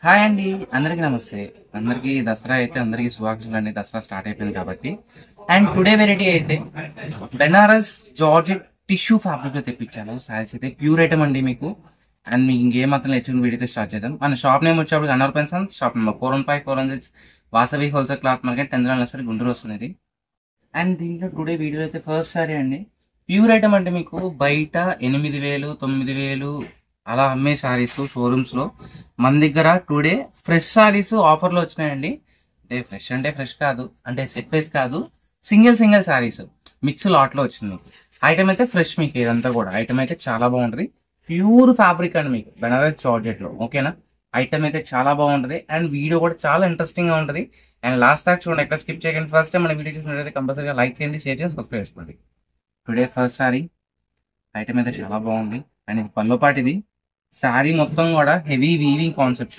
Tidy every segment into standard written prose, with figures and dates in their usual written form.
Hi అండి, అందరికీ నమస్తే. అందరికీ దసరా అయితే అందరికీ శుభాకాంక్షలు అండి. దసరా స్టార్ట్ అయిపోయింది కాబట్టి. అండ్ టుడే వెరైటీ అయితే బెనారస్ జార్జెట్ టిష్యూ ఫ్యాబ్రిక్ లో తెప్పించాను. సారీస్ అయితే ప్యూర్ ఐటమ్ అండి మీకు. అండ్ మీకు ఇంకేం మాత్రం లేచిన వీడియో అయితే స్టార్ట్ చేద్దాం. మన షాప్ నేమ్ వచ్చేప్పుడు Anwar pension shop number 415 416 Vasavi wholesale cloth market Chandrababu Guntur వస్తుంది ఇది. అండ్ దీంట్లో టుడే వీడియో అయితే ఫస్ట్ సారీ అండి. ప్యూర్ ఐటమ్ అంటే మీకు బయట 8,000 9,000 అలా అమ్మే సారీస్ షోరూమ్స్ లో మన దగ్గర టుడే ఫ్రెష్ సారీస్ ఆఫర్ లో వచ్చినాయండి. అంటే ఫ్రెష్ కాదు, అంటే సెట్ వైస్ కాదు, సింగిల్ సారీస్ మిక్స్ లాట్ లో వచ్చింది మీకు. ఐటమ్ అయితే ఫ్రెష్, మీకు ఇదంతా కూడా ఐటమ్ అయితే చాలా బాగుంటది. ప్యూర్ ఫ్యాబ్రిక్ అండి మీకు బెనారస్ జార్జెట్ లో, ఓకేనా. ఐటమ్ అయితే చాలా బాగుంటది అండ్ వీడియో కూడా చాలా ఇంట్రెస్టింగ్ గా ఉంటది. అండ్ లాస్ట్ దాకా చూడండి, ఎక్కడ స్కిప్ చేయకండి. ఫస్ట్ టైం మన వీడియో చూసినట్లయితే కంపల్సరీగా లైక్ చేయండి, షేర్ చేయండి, సబ్స్క్రైబ్ చేసుకోండి. టుడే ఫస్ట్ సారీ ఐటమ్ అయితే చాలా బాగుంది. అండ్ ఇది పళ్ళోపాటి, ఇది శారీ మొత్తం కూడా హెవీ వీవింగ్ కాన్సెప్ట్.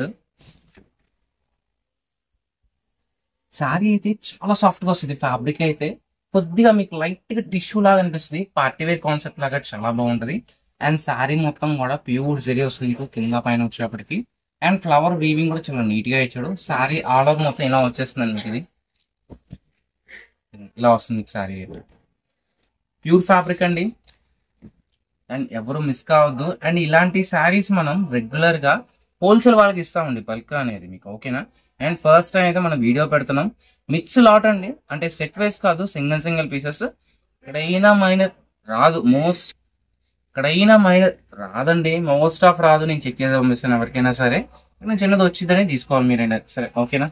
శారీ అయితే చాలా సాఫ్ట్ గా వస్తుంది. ఫ్యాబ్రిక్ అయితే కొద్దిగా మీకు లైట్ గా టిష్యూ లాగా అనిపిస్తుంది. పార్టీ వేర్ కాన్సెప్ట్ లాగా చాలా బాగుంటది. అండ్ శారీ మొత్తం కూడా ప్యూర్ జరీ వస్తుంది మీకు కింద పైన వచ్చేప్పటికి. అండ్ ఫ్లవర్ వీవింగ్ కూడా చాలా నీట్ గా ఇచ్చాడు. శారీ ఆల్ ఓవర్ మొత్తం ఇలా వచ్చేస్తుంది మీకు. ఇది ఇలా వస్తుంది శారీ అయితే ప్యూర్ ఫ్యాబ్రిక్ అండి. అండ్ ఎవరు మిస్ కావద్దు. అండ్ ఇలాంటి శారీస్ మనం రెగ్యులర్ గా హోల్సేల్ వాళ్ళకి ఇస్తామండి, బల్క్ అనేది మీకు, ఓకేనా. అండ్ ఫస్ట్ టైం అయితే మనం వీడియో పెడుతున్నాం. మిక్స్ లాట్ అండి, అంటే సెట్ వైస్ కాదు, సింగిల్ పీసెస్. ఎక్కడైనా మైనర్ రాదు, ఎక్కడైనా మైనర్ రాదండి, మోస్ట్ ఆఫ్ రాదు. నేను చెక్ చేసి పంపిస్తాను ఎవరికైనా సరే. నేను చిన్నది వచ్చిందని తీసుకోవాలి మీరైనా సరే, ఓకేనా.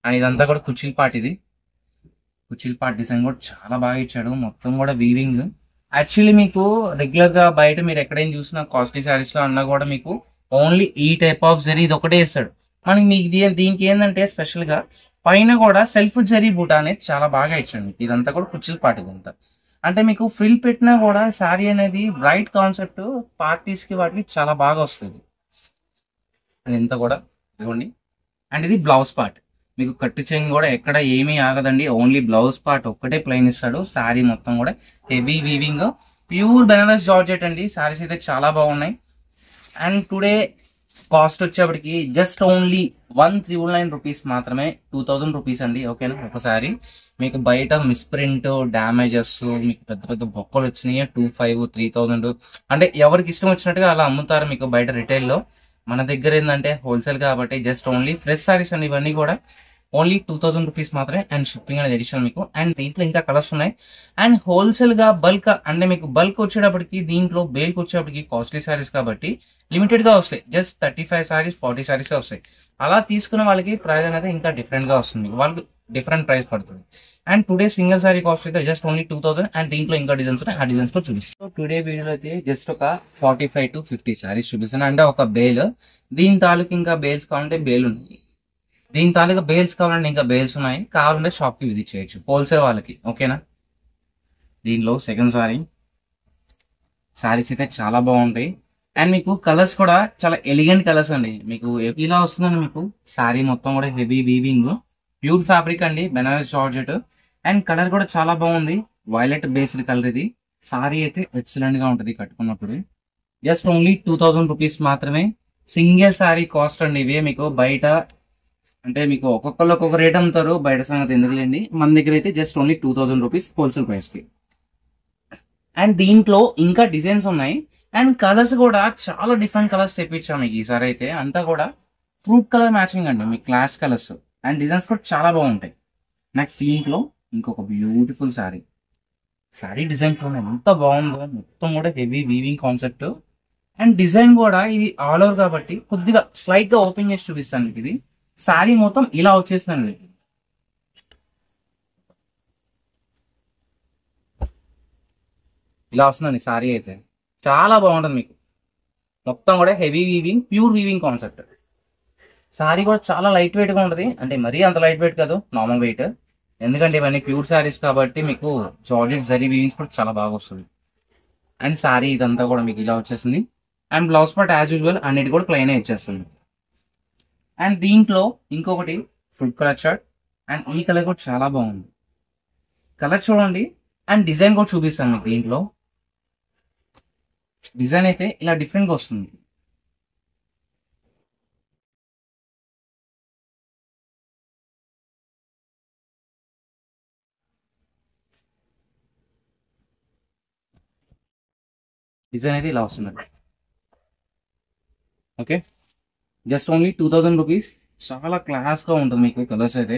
అండ్ ఇదంతా కూడా కుచిల్ పార్ట్, ఇది కుచిల్ పార్ట్ డిజైన్ కూడా చాలా బాగా ఇచ్చాడు. మొత్తం కూడా వీవింగ్. యాక్చువల్లీ మీకు రెగ్యులర్ గా బయట మీరు ఎక్కడైనా చూసినా కాస్ట్లీ శారీస్ లో అన్నా కూడా మీకు ఓన్లీ ఈ టైప్ ఆఫ్ జరీ ఇది ఒకటే ఇస్తాడు. మనకి మీకు దీనికి ఏంటంటే స్పెషల్ గా పైన కూడా సెల్ఫ్ జరీ బూటా అనేది చాలా బాగా ఇచ్చాడు. ఇదంతా కూడా కుచిల్ పార్ట్, ఇదంతా అంటే మీకు ఫ్రిల్ పెట్టినా కూడా శారీ అనేది బ్రైట్ కాన్సెప్ట్ పార్టీస్ కి వాటికి చాలా బాగా వస్తుంది. అండ్ ఇంత కూడా ఇవ్వండి. అండ్ ఇది బ్లౌజ్ పార్ట్, మీకు కట్టు చెంగు కూడా ఎక్కడ ఏమీ ఆగదండి. ఓన్లీ బ్లౌజ్ పార్ట్ ఒక్కటే ప్లెయిన్ ఇస్తాడు. శారీ మొత్తం కూడా heavy weaving, pure Banaras georgette అండి. శారీస్ అయితే చాలా బాగున్నాయి. అండ్ టుడే కాస్ట్ వచ్చేప్పటికి జస్ట్ ఓన్లీ 1,399 రూపీస్ మాత్రమే, 2,000 రూపీస్ అండి, ఓకేనా. ఒకసారి మీకు బయట మిస్ప్రింట్ డ్యామేజెస్, మీకు పెద్ద పెద్ద బొక్కలు వచ్చినాయి 2,500 3,000, అంటే ఎవరికి ఇష్టం వచ్చినట్టుగా అలా అమ్ముతారు మీకు బయట రిటైల్లో. మన దగ్గర ఏంటంటే హోల్సేల్ కాబట్టి జస్ట్ ఓన్లీ ఫ్రెష్ సారీస్ అండి ఇవన్నీ కూడా. ఓన్లీ 2,000 రూపీస్ మాత్రమే. అండ్ షిప్పింగ్ అనేది ఎడిషన్ మీకు. అండ్ దీంట్లో ఇంకా కలర్స్ ఉన్నాయి. అండ్ హోల్సేల్ గా బల్క్ అంటే మీకు బల్క్ వచ్చేటప్పటికి దీంట్లో బేల్కి వచ్చేటప్పటికి కాస్ట్లీ సారీస్ కాబట్టి లిమిటెడ్ గా వస్తాయి. జస్ట్ 35 సారీస్ 40 సారీస్ వస్తాయి. అలా తీసుకున్న వాళ్ళకి ప్రైస్ అనేది ఇంకా డిఫరెంట్ గా వస్తుంది మీకు, వాళ్ళకి డిఫరెంట్ ప్రైస్ పడుతుంది. And today single sorry cost అయితే జస్ట్ ఓన్లీ 2,000. అండ్ దీంట్లో ఇంకా డిజైన్స్ ఉన్నాయి, ఆ డిజైన్స్ కూడా చూపిస్తాను. టుడే వీడియోలో అయితే జస్ట్ ఒక 45 to 50 సారీస్ చూపిస్తాను. అంటే ఒక బేల్, దీని తాలూకు ఇంకా బేల్స్ కావాలంటే బేల్ ఉన్నాయి, దీని తాలూకా బేల్స్ కావాలంటే ఇంకా బేల్స్ ఉన్నాయి. కావాలంటే షాప్ కి విజిట్ చేయొచ్చు హోల్సేల్ వాళ్ళకి, ఓకేనా. దీనిలో సెకండ్ సారీ, సారీస్ అయితే చాలా బాగుంటాయి. అండ్ మీకు కలర్స్ కూడా చాలా ఎలిగెంట్ కలర్స్ అండి. మీకు ఇలా వస్తుందండి మీకు సారీ మొత్తం కూడా హెవీ వీవింగ్, ప్యూర్ ఫ్యాబ్రిక్ అండి, బెనారస్ జార్జెట్. అండ్ కలర్ కూడా చాలా బాగుంది, వైలెట్ బేస్డ్ కలర్. ఇది సారీ అయితే ఎక్సలెంట్ గా ఉంటుంది కట్టుకున్నప్పుడు. జస్ట్ ఓన్లీ 2,000 రూపీస్ మాత్రమే. సింగిల్ సారీ కాస్ట్ అండి ఇవే. మీకు బయట అంటే మీకు ఒక్కొక్కరు ఒక్కొక్క రేట్ అమ్ముతారు, బయట సంగతి ఎందుకులేండి. మన దగ్గర అయితే just only 2,000 rupees wholesale price కి. అండ్ దీంట్లో ఇంకా డిజైన్స్ ఉన్నాయి. అండ్ కలర్స్ కూడా చాలా డిఫరెంట్ కలర్స్ తెప్పించాం మీకు ఈసారి అయితే. అంతా కూడా ఫ్రూట్ కలర్ మ్యాచింగ్ అండి, మీ క్లాస్ కలర్స్. అండ్ డిజైన్స్ కూడా చాలా బాగుంటాయి. నెక్స్ట్ దీంట్లో ఇంకొక బ్యూటిఫుల్ శారీ, శారీ డిజైన్ కూడా ఎంత బాగుందో, మొత్తం కూడా heavy weaving concept. And design కూడా ఇది ఆల్ ఓవర్ కాబట్టి కొద్దిగా స్లైట్ గా ఓపెన్ చేసి చూపిస్తాను మీకు. ఇది శారీ మొత్తం ఇలా వచ్చేసిందండి, ఇలా వస్తుందండి శారీ అయితే. చాలా బాగుంటుంది మీకు, మొత్తం కూడా heavy weaving, pure weaving concept. Sari కూడా చాలా లైట్ వెయిట్ గా ఉంటుంది, అంటే మరీ అంత లైట్ వెయిట్ కాదు, నార్మల్ వెయిట్. ఎందుకంటే ఇవన్నీ ప్యూర్ శారీస్ కాబట్టి మీకు జార్జెట్ జరీ వీవింగ్స్ కూడా చాలా బాగా వస్తుంది. అండ్ శారీ ఇదంతా కూడా మీకు ఇలా వచ్చేసింది. And blouse part as usual అన్నిటి కూడా ప్లెయిన్ ఇచ్చేస్తుంది. అండ్ దీంట్లో ఇంకొకటి ఫుడ్ కలర్ షర్ట్. అండ్ ఈ కలర్ కూడా చాలా బాగుంది, కలర్ చూడండి. అండ్ డిజైన్ కూడా చూపిస్తాను మీకు. దీంట్లో డిజైన్ అయితే ఇలా డిఫరెంట్ గా వస్తుంది. డిజైన్ అయితే ఇలా వస్తుంది. Okay, just only 2000 rupees. చాలా క్లాస్గా ఉంటుంది మీకు కలర్స్ అయితే.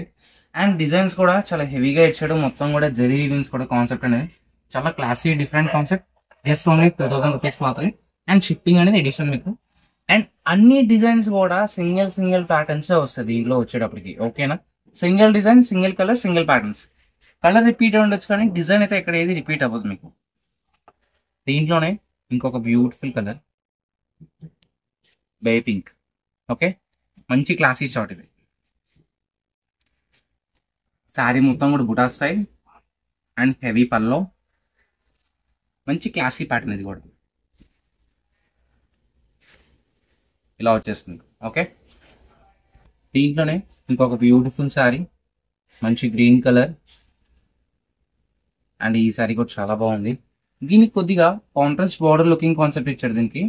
అండ్ డిజైన్స్ కూడా చాలా హెవీగా ఇచ్చాడు. మొత్తం కూడా జరీ వీవింగ్స్ కూడా కాన్సెప్ట్ అనేది చాలా classy different concept. Just only 2000 rupees మాత్రమే. అండ్ షిప్పింగ్ అనేది ఎడిషన్ మీకు. అండ్ అన్ని డిజైన్స్ కూడా సింగిల్ ప్యాటర్న్స్ వస్తుంది దీంట్లో వచ్చేటప్పటికి. ఓకేనా, single design, single colour, single patterns. Colour repeat ఉండొచ్చు కానీ డిజైన్ అయితే ఎక్కడ ఏది రిపీట్ అవ్వదు మీకు. దీంట్లోనే ఇంకొక బ్యూటిఫుల్ కలర్ బే పింక్. ఓకే, మంచి క్లాసీ షార్ట్ ఇది. శారీ మొత్తం కూడా బుటా స్టైల్ అండ్ హెవీ పల్లో, మంచి క్లాసీ ప్యాటర్న్ ఇది కూడా ఇలా వచ్చేస్తుంది. ఓకే, దీంట్లోనే ఇంకొక బ్యూటిఫుల్ శారీ, మంచి గ్రీన్ కలర్. అండ్ ఈ శారీ కూడా చాలా బాగుంది. దీనికి కొద్దిగా కాంట్రాస్ట్ బార్డర్ లుకింగ్ కాన్సెప్ట్ ఇచ్చాడు దీనికి.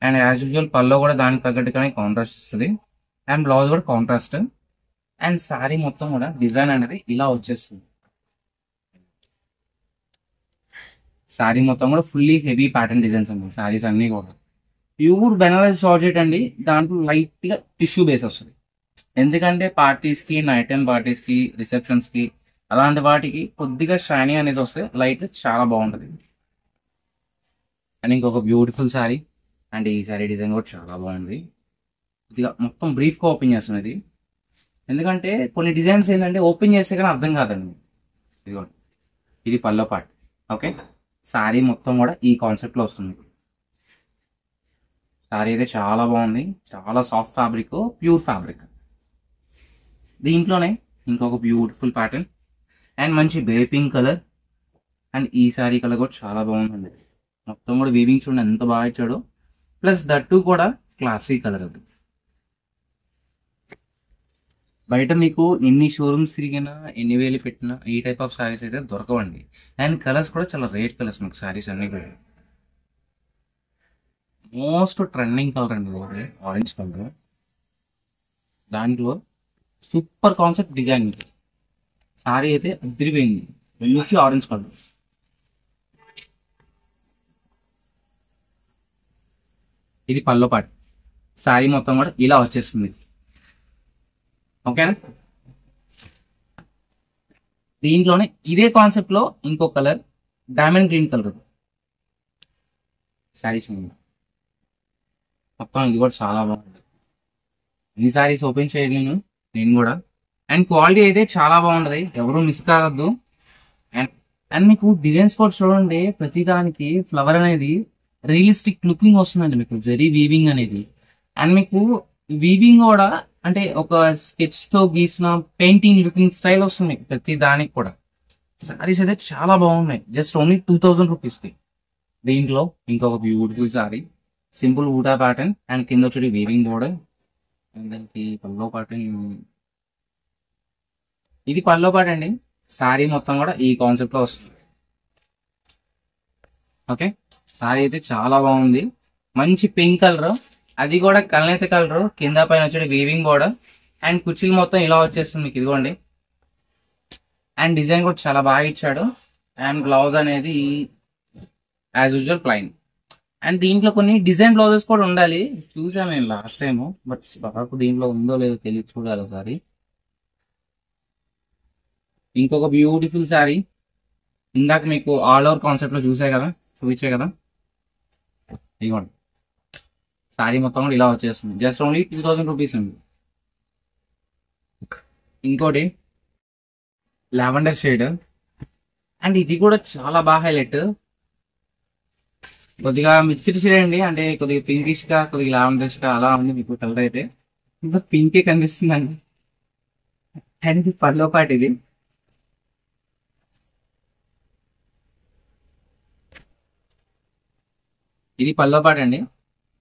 అండ్ యాజ్ యూజువల్ పల్లో కూడా దానికి తగ్గట్టుగానే కాంట్రాస్ట్ ఇస్తుంది. అండ్ బ్లౌజ్ కూడా కాంట్రాస్ట్. అండ్ శారీ మొత్తం కూడా డిజైన్ అనేది ఇలా వచ్చేస్తుంది. శారీ మొత్తం కూడా ఫుల్లీ హెవీ ప్యాటర్న్ డిజైన్స్ అండి. శారీస్ అన్ని కూడా ప్యూర్ బెనారస్ జార్జెట్ అండి. దాంట్లో లైట్ గా టిష్యూ బేస్ వస్తుంది. ఎందుకంటే పార్టీస్ కి, నైట్ టైం పార్టీస్ కి, రిసెప్షన్స్ కి, అలాంటి వాటికి కొద్దిగా షైనీ అనేది వస్తే లైట్ చాలా బాగుంటుంది. అండ్ ఇంకొక బ్యూటిఫుల్ శారీ. అండ్ ఈ శారీ డిజైన్ కూడా చాలా బాగుంది. కొద్దిగా మొత్తం బ్రీఫ్ గా ఓపెన్ చేస్తున్నది. ఎందుకంటే కొన్ని డిజైన్స్ ఏంటంటే ఓపెన్ చేస్తే కానీ అర్థం కాదండి. ఇదిగోండి, ఇది పల్లో పార్ట్. ఓకే, శారీ మొత్తం కూడా ఈ కాన్సెప్ట్ లో వస్తుంది. శారీ అయితే చాలా బాగుంది. చాలా సాఫ్ట్ ఫ్యాబ్రిక్, ప్యూర్ ఫ్యాబ్రిక్. దీంట్లోనే ఇంకొక బ్యూటిఫుల్ ప్యాటర్న్ అండ్ మంచి బేపింగ్ కలర్. అండ్ ఈ శారీ కలర్ కూడా చాలా బాగుందండి. మొత్తం కూడా వీవింగ్ చూడండి ఎంత బాగా ఇచ్చాడు. ప్లస్ దట్టు కూడా క్లాసీ కలర్ అది. బయట మీకు ఎన్ని షోరూమ్స్ తిరిగినా, ఎన్ని వేలు పెట్టినా ఈ టైప్ ఆఫ్ శారీస్ అయితే దొరకవండి. అండ్ కలర్స్ కూడా చాలా రేట్ కలర్స్ మీకు శారీస్ అన్ని కూడా. మోస్ట్ ట్రెండింగ్ కలర్ అండి ఆరెంజ్ కలర్. దాంట్లో సూపర్ కాన్సెప్ట్ డిజైన్. శారీ అయితే అదిరిపోయింది. మంచి ఆరెంజ్ కలర్. ఇది పల్లో పార్ట్. శారీ మొత్తం కూడా ఇలా వచ్చేస్తుంది. ఓకేనా, దీంట్లోనే ఇదే కాన్సెప్ట్ లో ఇంకో colour diamond green colour sari చూడండి. మొత్తం ఇది కూడా చాలా బాగుంటుంది. ఎన్ని శారీస్ ఓపెన్ చేయలేను నేను కూడా. అండ్ క్వాలిటీ అయితే చాలా బాగుంటది, ఎవరు మిస్ కావద్దు. అండ్ మీకు డిజైన్స్ కూడా చూడండి, ప్రతి దానికి ఫ్లవర్ అనేది రియలిస్టిక్ లుకింగ్ వస్తుందండి మీకు, జరీ వీవింగ్ అనేది. అండ్ మీకు వీవింగ్ కూడా అంటే ఒక స్కెచ్ తో గీసిన పెయింటింగ్ లుకింగ్ స్టైల్ వస్తుంది మీకు ప్రతి దానికి కూడా. శారీస్ అయితే చాలా బాగున్నాయి. జస్ట్ ఓన్లీ 2000 రూపీస్ కి. దీంట్లో ఇంకొక beautiful sari, simple Utah pattern and కింద వచ్చి వీవింగ్ బోర్డర్. అండ్ దానికి పల్లో ప్యాటర్న్, ఇది పల్లో పాట అండి. శారీ మొత్తం కూడా ఈ కాన్సెప్ట్ లో వస్తుంది. ఓకే, శారీ అయితే చాలా బాగుంది. మంచి పింక్ కలర్, అది కూడా కలనేత కలర్. కింద పైన వచ్చే వీవింగ్ బోర్డర్ అండ్ కుర్చీలు మొత్తం ఇలా వచ్చేస్తుంది మీకు. ఇదిగోండి, అండ్ డిజైన్ కూడా చాలా బాగా ఇచ్చాడు. అండ్ బ్లౌజ్ అనేది యాజ్ యూజువల్ ప్లైన్. అండ్ దీంట్లో కొన్ని డిజైన్ బ్లౌజెస్ కూడా ఉండాలి, చూసాను నేను లాస్ట్ టైం. బట్ స్టాక్ దీంట్లో ఉందో లేదో తెలియదు, చూడాలి ఒకసారి. ఇంకొక బ్యూటిఫుల్ శారీ. ఇందాక మీకు ఆల్ ఓవర్ కాన్సెప్ట్ లో చూపించే కదా. ఇదిగోండి, శారీ మొత్తం కూడా ఇలా వచ్చేస్తుంది. జస్ట్ ఓన్లీ 2000 రూపీస్ అండి. ఇంకోటి లావెండర్ షేడ్. అండ్ ఇది కూడా చాలా బాగా హైలైట్. కొద్దిగా మిక్స్డ్ షేడ్ అండి, అంటే కొద్దిగా పింకిష్ గా, కొద్దిగా లావెండర్ గా అలా ఉంది మీకు కలర్ అయితే. ఇంకా పింకే కనిపిస్తుందండి. అండ్ ఇది పల్లో పాటు. ఇది పల్లో పాట అండి.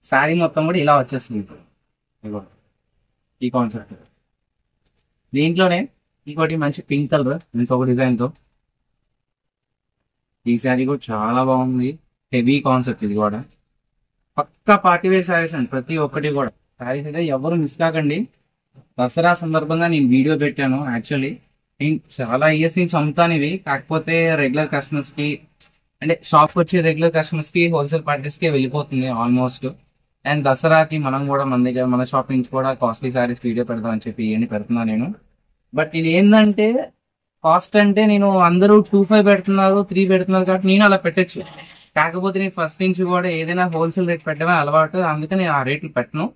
శారీ మొత్తం కూడా ఇలా వచ్చేస్తుంది ఈ కాన్సెప్ట్. దీంట్లోనే ఇంకోటి మంచి పింక్ కలర్ ఇంకొక డిజైన్ తో. ఈ శారీ కూడా చాలా బాగుంది, హెవీ కాన్సెప్ట్. ఇది కూడా పక్కా పార్టీ వేర్ శారీస్ అండి ప్రతి ఒక్కటి కూడా. శారీస్ అయితే ఎవరు మిస్ కాకండి. దసరా సందర్భంగా నేను వీడియో పెట్టాను. యాక్చువల్లీ నేను చాలా ఇయర్స్ నుంచి అమ్ముతాను ఇవి, కాకపోతే రెగ్యులర్ కస్టమర్స్ కి అంటే షాప్కి వచ్చే రెగ్యులర్ కస్టమర్స్ కి హోల్సేల్ పార్టీస్ కి వెళ్ళిపోతుంది ఆల్మోస్ట్. అండ్ దసరాకి మనం కూడా మన దగ్గర మన షాప్ నుంచి కూడా కాస్ట్లీ సారీస్ వీడియో పెడదాం అని చెప్పి ఏంటి పెడుతున్నా నేను. బట్ నేను ఏంటంటే కాస్ట్ అంటే నేను అందరూ 2,500 పెడుతున్నారు, 3 పెడుతున్నారు కాబట్టి నేను అలా పెట్టచ్చు. కాకపోతే నేను ఫస్ట్ నుంచి కూడా ఏదైనా హోల్సేల్ రేట్ పెట్టడమే అలవాటు, అందుకని ఆ రేట్లు పెట్టను.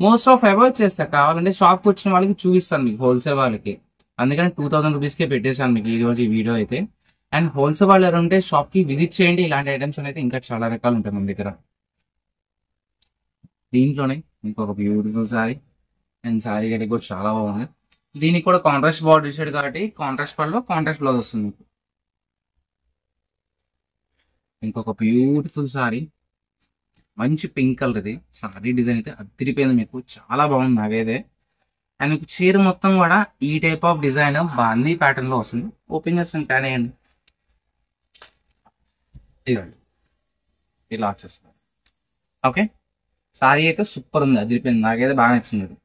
మోస్ట్ ఆఫ్ అవాయిడ్ చేస్తా. కావాలంటే షాప్కి వచ్చిన వాళ్ళకి చూపిస్తాను మీకు హోల్సేల్ వాళ్ళకి. అందుకని 2,000 రూపీస్కే పెట్టేశాను మీకు ఈ రోజు ఈ వీడియో అయితే. అండ్ హోల్సేల్ వాళ్ళు ఎవరు ఉంటే షాప్ కి విజిట్ చేయండి. ఇలాంటి ఐటమ్స్ అయితే ఇంకా చాలా రకాలు ఉంటాయి మన దగ్గర. దీంట్లోనే ఇంకొక బ్యూటిఫుల్ సారీ. అండ్ సారీ కట్టి కూడా చాలా బాగుంది. దీనికి కూడా కాంట్రాస్ట్ బార్డర్ ఇచ్చాడు కాబట్టి కాంట్రాస్ట్ పళ్ళు కాంట్రాస్ట్ బ్లౌజ్ వస్తుంది మీకు. ఇంకొక బ్యూటిఫుల్ సారీ, మంచి పింక్ కలర్. ఇది సారీ డిజైన్ అయితే అదిరిపోయింది మీకు, చాలా బాగుంది నాకైతే. అండ్ మీకు చీర మొత్తం కూడా ఈ టైప్ ఆఫ్ డిజైన్ బాందీ ప్యాటర్న్ లో వస్తుంది. ఓపెన్ చేస్తాను కానీ అండి, ఇదండి ఇలా వచ్చేస్తుంది. ఓకే, సారీ అయితే సూపర్ ఉంది, అదిరిపోయింది, నాకైతే బాగా నచ్చింది.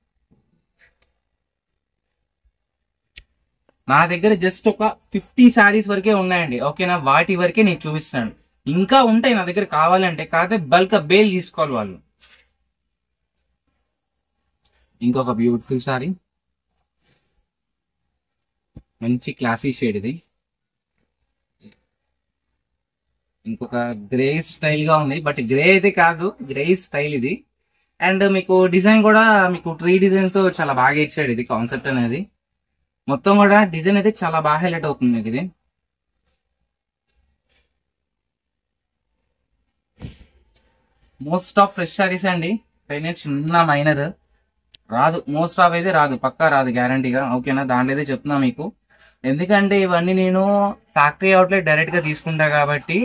నా దగ్గర జస్ట్ ఒక 50 శారీస్ వరకే ఉన్నాయండి. ఓకేనా, వాటి వరకే నేను చూపిస్తాను. ఇంకా ఉంటాయి నా దగ్గర కావాలంటే, కాకపోతే బల్క్ బేల్ తీసుకోవాలి వాళ్ళు. ఇంకొక బ్యూటిఫుల్ సారీ, మంచి క్లాసీ షేడ్ ఇది. ఇంకొక గ్రే స్టైల్ గా ఉంది, బట్ గ్రే అయితే కాదు, గ్రే స్టైల్ ఇది. అండ్ మీకు డిజైన్ కూడా మీకు ట్రీ డిజైన్ తో చాలా బాగా ఇచ్చాడు. ఇది కాన్సెప్ట్ అనేది మొత్తం కూడా డిజైన్ అయితే చాలా బాగా హైలైట్ అవుతుంది మీకు. ఇది మోస్ట్ ఆఫ్ ఫ్రెష్ సారీస్ అండి, పైన చిన్న మైనర్ రాదు, మోస్ట్ ఆఫ్ అయితే రాదు, పక్కా రాదు గ్యారంటీగా. ఓకేనా, దాంట్లో అయితే చెప్తున్నా మీకు. ఎందుకంటే ఇవన్నీ నేను ఫ్యాక్టరీ అవుట్లెట్ డైరెక్ట్ గా తీసుకుంటా కాబట్టి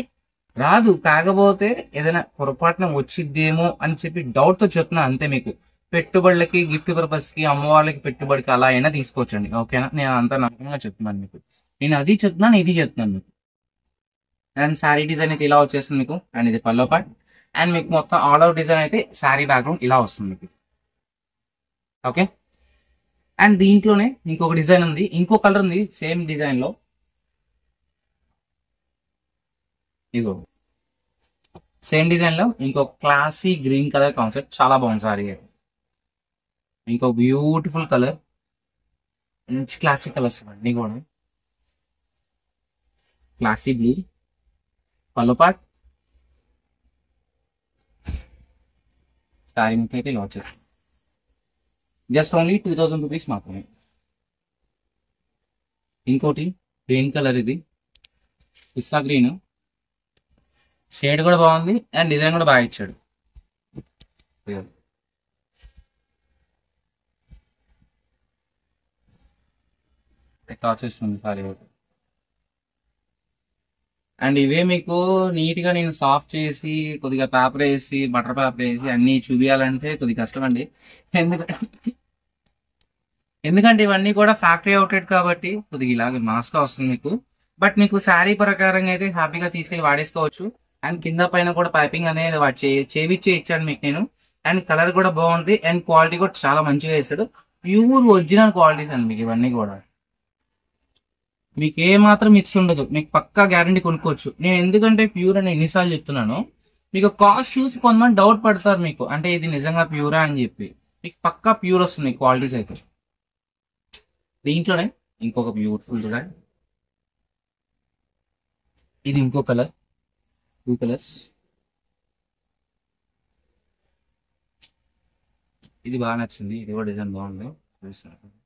రాదు. కాకపోతే ఏదైనా పొరపాటున వచ్చిద్దేమో అని చెప్పి డౌట్ తో చెప్తున్నా అంతే. మీకు పెట్టుబడులకి, గిఫ్ట్ పర్పస్ కి, అమ్మ వాళ్ళకి పెట్టుబడికి అలా అయినా తీసుకోవచ్చండి. ఓకేనా, నేను అంత నమ్మకంగా చెప్తున్నాను మీకు. నేను అది చెప్తున్నాను, ఇది చెప్తున్నాను మీకు. అండ్ శారీ డిజైన్ అయితే ఇలా వచ్చేస్తుంది మీకు. అండ్ ఇది పల్లో పార్ట్. అండ్ మీకు మొత్తం ఆల్ అవుట్ డిజైన్ అయితే శారీ బ్యాక్గ్రౌండ్ ఇలా వస్తుంది మీకు. ఓకే, అండ్ దీంట్లోనే ఇంకొక డిజైన్ ఉంది, ఇంకో కలర్ ఉంది సేమ్ డిజైన్ లో. ఇదిగో సేమ్ డిజైన్ లో ఇంకో క్లాసీ గ్రీన్ కలర్ కాన్సెప్ట్, చాలా బాగుంది సారీ అయితే. ఇంకో బ్యూటిఫుల్ కలర్, మంచి క్లాసిక్ కలర్స్ అన్నీ కూడా. క్లాసీ బ్లూ పల్లో పార్ట్, సారీ మొత్తం అయితే ఇలా వచ్చేస్తుంది. జస్ట్ ఓన్లీ 2,000 రూపీస్ మాత్రమే. ఇంకోటి గ్రీన్ కలర్, ఇది పిస్తా గ్రీన్, షేడ్ కూడా బాగుంది అండ్ డిజైన్ కూడా బాగా ఇచ్చాడు. ఎట్లా వచ్చేస్తుంది సారీ. అండ్ ఇవే మీకు నీట్ గా నేను సాఫ్ట్ చేసి కొద్దిగా పేపర్ వేసి బటర్ పేపర్ వేసి అన్ని చూపించాలంటే కొద్దిగా కష్టం అండి. ఎందుకంటే ఇవన్నీ కూడా ఫ్యాక్టరీ అవుట్లెట్ కాబట్టి కొద్దిగా ఇలాగ మాస్గా వస్తుంది మీకు. బట్ మీకు శారీ ప్రకారంగా అయితే హ్యాపీగా తీసుకెళ్ళి వాడేసుకోవచ్చు. అండ్ కింద పైన కూడా పైపింగ్ అనేది చేవిచ్చే ఇచ్చాను మీకు నేను. అండ్ కలర్ కూడా బాగుంది అండ్ క్వాలిటీ కూడా చాలా మంచిగా ఇస్తాడు. ప్యూర్ ఒరిజినల్ క్వాలిటీస్ అండి మీకు ఇవన్నీ కూడా. మీకు ఏ మాత్రం మిక్స్ ఉండదు, మీకు పక్కా గ్యారంటీ కొనుక్కోవచ్చు. నేను ఎందుకంటే ప్యూర్ అని ఎన్నిసార్లు చెప్తున్నాను, మీకు కాస్ట్ చూసి కొంతమంది డౌట్ పడతారు మీకు, అంటే ఇది నిజంగా ప్యూరా అని చెప్పి. మీకు పక్కా ప్యూర్ వస్తుంది క్వాలిటీస్ అయితే. దీంట్లోనే ఇంకొక బ్యూటిఫుల్ డిజైన్, ఇది ఇంకో కలర్, 2 కలర్స్. ఇది బాగా నచ్చింది, ఇది కూడా డిజైన్ బాగుంది, చూపిస్తాను.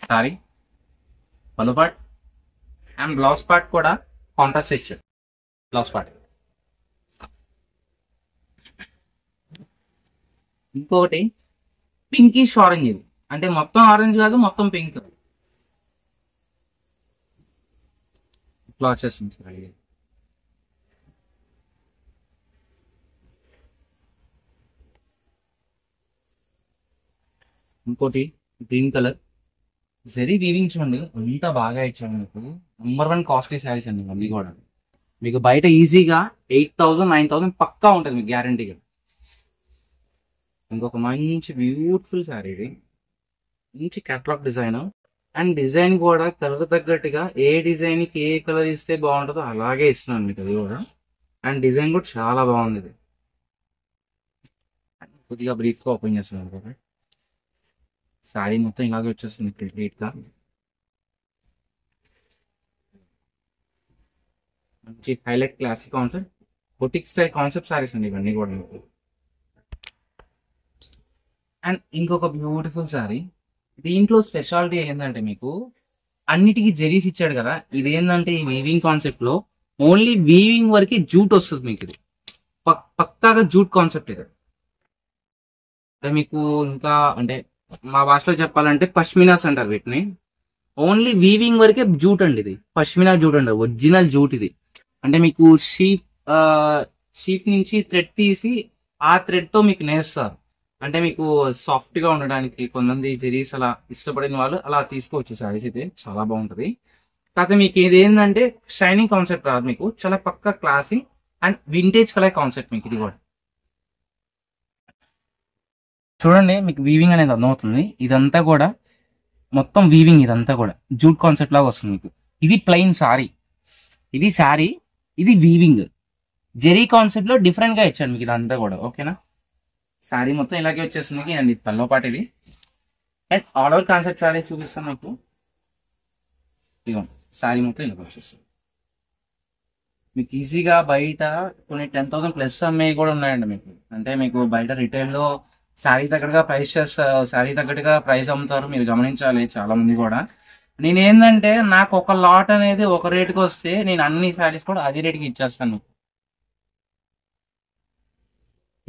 సారీ పళ్ళు పార్ట్ అండ్ బ్లౌజ్ పార్ట్ కూడా కాంట్రాస్ట్ ఇచ్చాడు. బ్లౌజ్ పార్ట్ ఇంకొకటి పింకిష్ ఆరెంజ్, ఇది అంటే మొత్తం ఆరెంజ్ కాదు, మొత్తం పింక్. ఇట్లా వచ్చేస్తుంది సార్. ఇంకోటి గ్రీన్ కలర్, జరీ వీవింగ్ చూడండి అంతా బాగా ఇచ్చాడు మీకు. #1 కాస్ట్లీ శారీస్ అండి ఇవన్నీ కూడా. మీకు బయట ఈజీగా 8,000 9,000 పక్కా ఉంటుంది మీకు గ్యారంటీగా. ఇంకొక మంచి బ్యూటిఫుల్ శారీ, ఇది మంచి క్యాటలాగ్ డిజైన్. అండ్ డిజైన్ కూడా కలర్ తగ్గట్టుగా ఏ డిజైన్ కి ఏ కలర్ ఇస్తే బాగుంటుందో అలాగే ఇస్తున్నాను మీకు అది కూడా. అండ్ డిజైన్ కూడా చాలా బాగుంది ఇది. కొద్దిగా బ్రీఫ్ గా ఓపెన్ చేస్తున్నాను కదా. శారీ మొత్తం ఇలాగే వచ్చేస్తుంది కంప్లీట్ గా. మంచి highlight classic concept boutique style concept saris అండి ఇవన్నీ కూడా మీకు. అండ్ ఇంకొక బ్యూటిఫుల్ సారీ. దీంట్లో స్పెషాలిటీ ఏంటంటే మీకు అన్నిటికీ జెరీస్ ఇచ్చాడు కదా. ఇదేంటంటే ఈ వీవింగ్ కాన్సెప్ట్ లో ఓన్లీ వీవింగ్ వరకు జూట్ వస్తుంది మీకు. ఇది పక్కాగా జూట్ కాన్సెప్ట్ ఇది. అంటే మీకు ఇంకా అంటే మా భాషలో చెప్పాలంటే పష్మినాస్ అంటారు వీటిని. ఓన్లీ వీవింగ్ వరకే జూట్ అండి ఇది. పష్మినా జూట్ అంటారు, ఒరిజినల్ జూట్ ఇది. అంటే మీకు షీప్ నుంచి థ్రెడ్ తీసి ఆ థ్రెడ్ తో మీకు నేస్తారు. అంటే మీకు సాఫ్ట్ గా ఉండడానికి కొంతమంది జెరీస్ అలా ఇష్టపడిన వాళ్ళు అలా తీసుకోవచ్చు. సారీస్ అయితే చాలా బాగుంటది. కాకపోతే మీకు ఇది ఏంటంటే షైనింగ్ కాన్సెప్ట్ రాదు మీకు, చాలా పక్కా classy and vintage colour concept మీకు ఇది కూడా. చూడండి మీకు వీవింగ్ అనేది అర్థమవుతుంది. ఇదంతా కూడా మొత్తం వీవింగ్, ఇదంతా కూడా జూట్ కాన్సెప్ట్ లాగా వస్తుంది మీకు. ఇది ప్లెయిన్ సారీ, ఇది శారీ, ఇది వీవింగ్ జెరీ కాన్సెప్ట్ లో డిఫరెంట్ గా ఇచ్చాడు మీకు ఇదంతా కూడా. ఓకేనా, శారీ మొత్తం ఇలాగే వచ్చేస్తుంది. అండ్ ఇది పల్లో పాటు ఇది. And all over concept saris చూపిస్తాను మీకు. ఇదిగోండి శారీ మొత్తం ఇలాగ వచ్చేస్తుంది మీకు. ఈజీగా బయట కొన్ని 10,000 ప్లస్ అమ్మేవి కూడా ఉన్నాయండి మీకు. అంటే మీకు బయట రిటైల్ లో శారీ తగ్గట్టుగా ప్రైస్ చేస్తారు, శారీ తగ్గట్టుగా ప్రైస్ అమ్ముతారు. మీరు గమనించాలి చాలా మంది కూడా. నేను ఏంటంటే నాకు ఒక లాట్ అనేది ఒక రేటుకి వస్తే నేను అన్ని శారీస్ కూడా అదే రేటుకి ఇచ్చేస్తాను.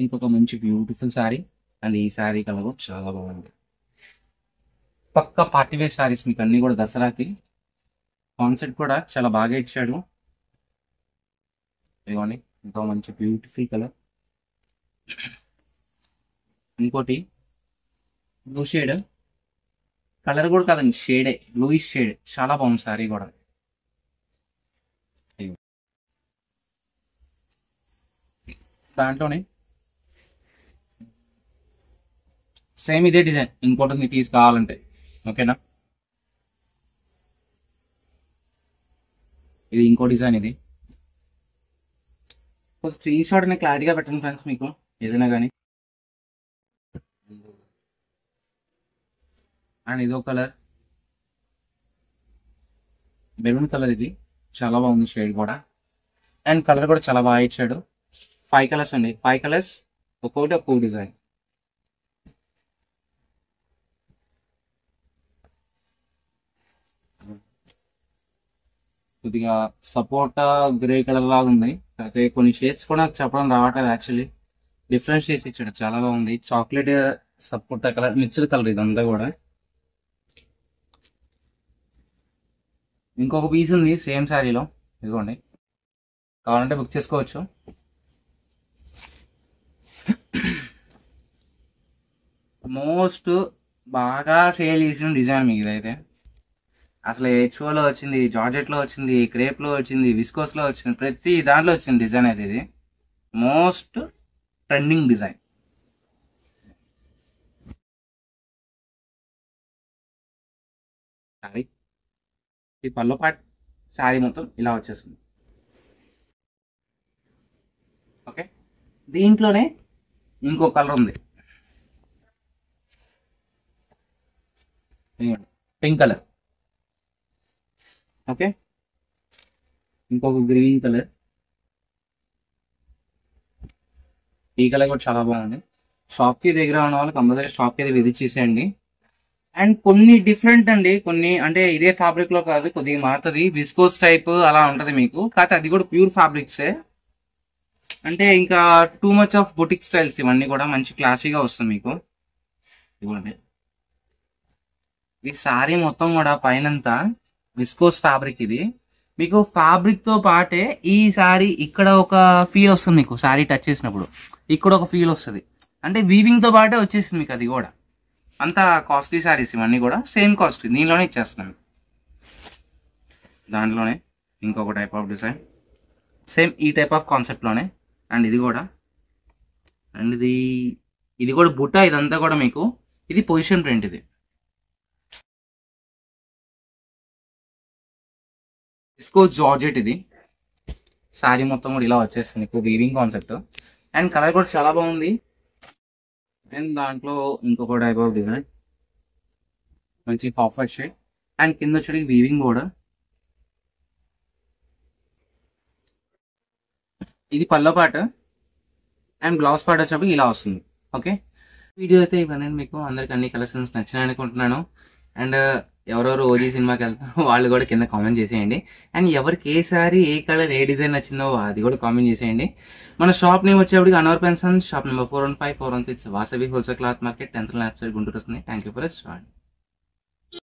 ఇంకొక మంచి బ్యూటిఫుల్ శారీ. అండ్ ఈ శారీ కలర్ కూడా చాలా బాగుంది. పక్క పార్టీ వేర్ శారీస్ మీకు అన్ని కూడా దసరాకి. కాన్సెప్ట్ కూడా చాలా బాగా ఇచ్చాడు. ఇదిగోండి ఇంకో మంచి బ్యూటిఫుల్ కలర్. ఇంకోటి బ్లూ షేడ్ కలర్ కూడా కాదండి, షేడే బ్లూయిష్ షేడ్. చాలా బాగుంది శారీ కూడా. దాంట్లోనే సేమ్ ఇదే డిజైన్ ఇంకోటి ఉంది పీస్ కావాలంటే. ఓకేనా, ఇది ఇంకో డిజైన్. ఇది స్క్రీన్ షాట్ అనేది క్లారిటీగా పెట్టండి ఫ్రెండ్స్ మీకు ఏదైనా కానీ. అండ్ ఇదో కలర్ మెరూన్ కలర్, ఇది చాలా బాగుంది షేడ్ కూడా. అండ్ కలర్ కూడా చాలా బాగా ఇచ్చాడు. 5 కలర్స్ అండి, 5 కలర్స్ ఒక్కొక్క డిజైన్. కొద్దిగా సపోటా గ్రే కలర్ లాగా ఉంది. అయితే కొన్ని షేడ్స్ కూడా నాకు చెప్పడం రావట్లేదు యాక్చువల్లీ. డిఫరెంట్ షేడ్స్ ఇచ్చాడు, చాలా బాగుంది. చాక్లెట్ సపోటా కలర్ మిక్స్డ్ కలర్ ఇదంతా కూడా. ఇంకొక పీస్ ఉంది సేమ్ శారీలో, ఇదిగోండి కావాలంటే బుక్ చేసుకోవచ్చు. మోస్ట్ బాగా సేల్ చేసిన డిజైన్ మీకు ఇదైతే. అసలు హెచ్ఓలో వచ్చింది, జార్జెట్లో వచ్చింది, క్రేప్లో వచ్చింది, విస్కోస్లో వచ్చింది, ప్రతి దాంట్లో వచ్చింది డిజైన్ అయితే. ఇది మోస్ట్ ట్రెండింగ్ డిజైన్. శారీ ఈ పల్లో పాట్ శారీ మొత్తం ఇలా వచ్చేస్తుంది. ఓకే, దీంట్లోనే ఇంకో కలర్ ఉంది, పింక్ కలర్. ఓకే, ఇంకొక గ్రీన్ కలర్. ఈ కలర్ కూడా చాలా బాగుంది. షాప్కి దగ్గర ఉన్న వాళ్ళు కంపల్సరీ షాప్కి అయితే విజిట్ చేసేయండి. అండ్ కొన్ని డిఫరెంట్ అండి, కొన్ని అంటే ఇదే ఫ్యాబ్రిక్ లో కాదు, కొద్దిగా మారుతుంది. విస్కోస్ టైప్ అలా ఉంటది మీకు. కాకపోతే అది కూడా ప్యూర్ ఫ్యాబ్రిక్సే. అంటే ఇంకా too much of boutique styles ఇవన్నీ కూడా మంచి క్లాసీగా వస్తుంది మీకు. ఇవ్వండి ఈ శారీ మొత్తం కూడా పైనంతా విస్కోస్ ఫ్యాబ్రిక్. ఇది మీకు ఫ్యాబ్రిక్ తో పాటే ఈ శారీ ఇక్కడ ఒక ఫీల్ వస్తుంది మీకు. శారీ టచ్ చేసినప్పుడు ఇక్కడ ఒక ఫీల్ వస్తుంది. అంటే వీవింగ్ తో పాటే వచ్చేసింది మీకు అది కూడా. అంత కాస్ట్లీ శారీస్ ఇవన్నీ కూడా సేమ్ కాస్ట్ దీనిలోనే ఇచ్చేస్తున్నాను. దాంట్లోనే ఇంకొక టైప్ ఆఫ్ డిజైన్ సేమ్ ఈ టైప్ ఆఫ్ కాన్సెప్ట్లోనే. అండ్ ఇది కూడా, అండ్ ఇది కూడా బుట్ట. ఇదంతా కూడా మీకు ఇది పొజిషన్ ప్రింట్. ఇది డిస్కో జార్జెట్ ఇది శారీ మొత్తం కూడా ఇలా వచ్చేస్తుంది మీకు వీవింగ్ కాన్సెప్ట్ అండ్ కలర్ కూడా చాలా బాగుంది అండ్ దాంట్లో ఇంకొక టైప్ ఆఫ్ డిజైన్ మంచి హాఫ్ వైట్ షేడ్ అండ్ కింద వచ్చి వీవింగ్ కూడా ఇది పల్లో పాట అండ్ బ్లౌజ్ పార్ట్ వచ్చేప్పుడు ఇలా వస్తుంది ఓకే వీడియో అయితే ఇవన్నీ మీకు అందరికి అన్ని కలెక్షన్స్ నచ్చినాయి అనుకుంటున్నాను అండ్ ఎవరెవరు ఓజీ సినిమాకి వెళ్తారో వాళ్ళు కూడా కింద కామెంట్ చేసేయండి అండ్ ఎవరికి ఏ సారీ ఏ కలర్ ఏ డిజైన్ నచ్చిందో అది కూడా కామెంట్ చేసేయండి మన షాప్ నేమ్ వచ్చేప్పటికి Anwar pension shop number 415 416 Vasavi wholesale cloth market 10th website Guntur వస్తుంది థ్యాంక్ యూ ఫర్ వాచింగ్